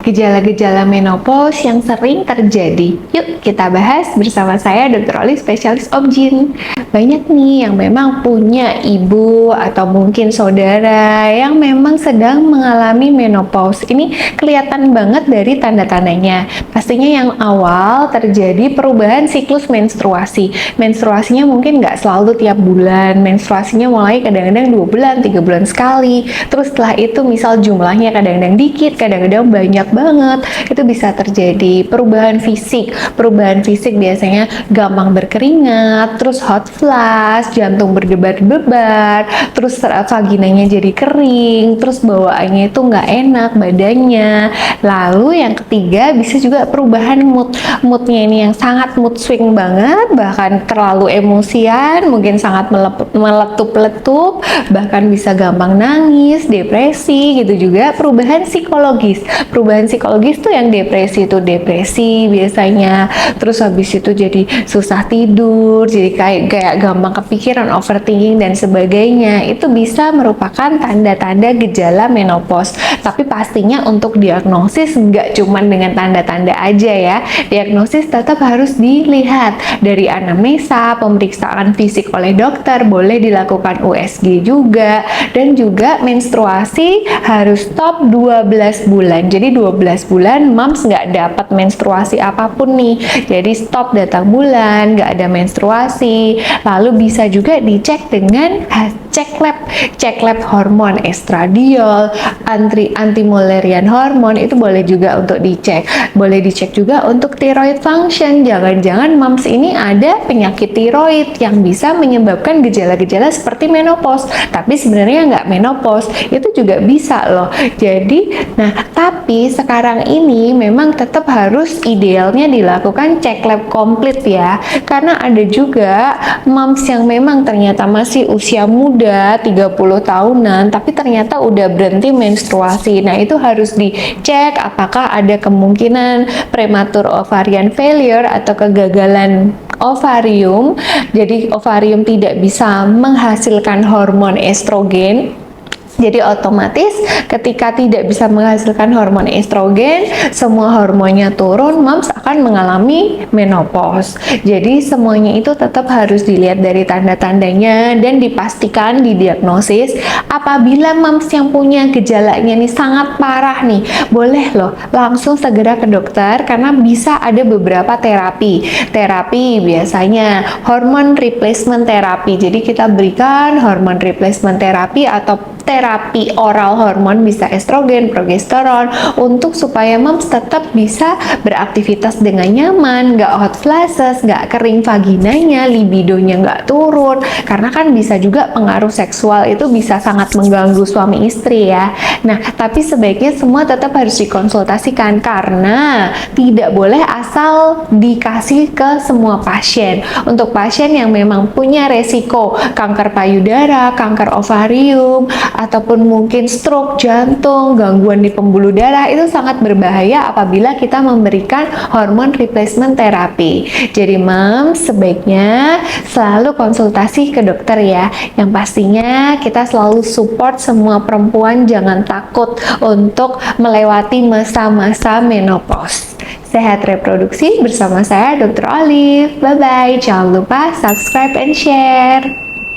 gejala-gejala menopause yang sering terjadi. Yuk kita bahas bersama saya Dr. Oli, spesialis OB/GYN. Banyak nih yang memang punya ibu atau mungkin saudara yang memang sedang mengalami menopause. Ini kelihatan banget dari tanda-tandanya. Pastinya yang awal terjadi perubahan siklus menstruasi. Menstruasinya mungkin nggak selalu tiap bulan. Menstruasinya mulai kadang-kadang 2 bulan, 3 bulan sekali. Terus setelah itu misal jumlahnya kadang-kadang dikit, kadang-kadang banyak banget. Itu bisa terjadi perubahan fisik. Perubahan fisik biasanya gampang berkeringat, terus hot flash, jantung berdebar-debar, terus vaginanya jadi kering, terus bawaannya itu nggak enak badannya. Lalu yang ketiga bisa juga perubahan moodnya ini yang sangat mood swing banget, bahkan terlalu emosian, mungkin sangat meletup-letup, bahkan bisa gampang nangis, depresi gitu. Juga perubahan psikologis. Perubahan psikologis tuh yang depresi itu depresi biasanya, terus habis itu jadi susah tidur, jadi kayak gampang kepikiran, overthinking dan sebagainya. Itu bisa merupakan tanda-tanda gejala menopause. Tapi pastinya untuk diagnosis nggak cuma dengan tanda-tanda aja ya. Diagnosis tetap harus dilihat dari anamnesa, pemeriksaan fisik oleh dokter, boleh dilakukan USG juga, dan juga menstruasi harus stop 12 bulan. Jadi 12 bulan moms nggak dapat menstruasi apapun nih. Jadi stop datang bulan, nggak ada menstruasi. Lalu bisa juga dicek dengan cek lab hormon estradiol, anti-Mullerian hormon, itu boleh juga untuk dicek. Boleh dicek juga untuk thyroid function. Jangan-jangan moms ini ada penyakit tiroid yang bisa menyebabkan gejala-gejala seperti menopause, tapi sebenarnya nggak menopause. Itu juga bisa loh. Jadi, tapi sekarang ini memang tetap harus idealnya dilakukan cek lab komplit ya. Karena ada juga moms yang memang ternyata masih usia muda, 30 tahunan, tapi ternyata udah berhenti menstruasi. Nah, itu harus dicek apakah ada kemungkinan prematur ovarian failure atau kegagalan ovarium. Jadi ovarium tidak bisa menghasilkan hormon estrogen. Jadi otomatis ketika tidak bisa menghasilkan hormon estrogen, semua hormonnya turun, moms akan mengalami menopause. Jadi semuanya itu tetap harus dilihat dari tanda-tandanya dan dipastikan didiagnosis. Apabila moms yang punya gejalanya ini sangat parah nih, boleh loh langsung segera ke dokter karena bisa ada beberapa terapi. Terapi biasanya hormon replacement terapi. Jadi kita berikan hormon replacement terapi atau terapi oral hormon, bisa estrogen, progesteron, untuk supaya moms tetap bisa beraktivitas dengan nyaman, nggak hot flashes, nggak kering vaginanya, libidonya nggak turun, karena kan bisa juga pengaruh seksual itu bisa sangat mengganggu suami istri ya. Nah, tapi sebaiknya semua tetap harus dikonsultasikan karena tidak boleh asal dikasih ke semua pasien. Untuk pasien yang memang punya resiko kanker payudara, kanker ovarium, ataupun mungkin stroke jantung, gangguan di pembuluh darah, itu sangat berbahaya apabila kita memberikan hormon replacement terapi. Jadi moms sebaiknya selalu konsultasi ke dokter ya. Yang pastinya kita selalu support semua perempuan, jangan takut untuk melewati masa-masa menopause. Sehat reproduksi bersama saya Dr. Olive. Bye-bye. Jangan lupa subscribe and share.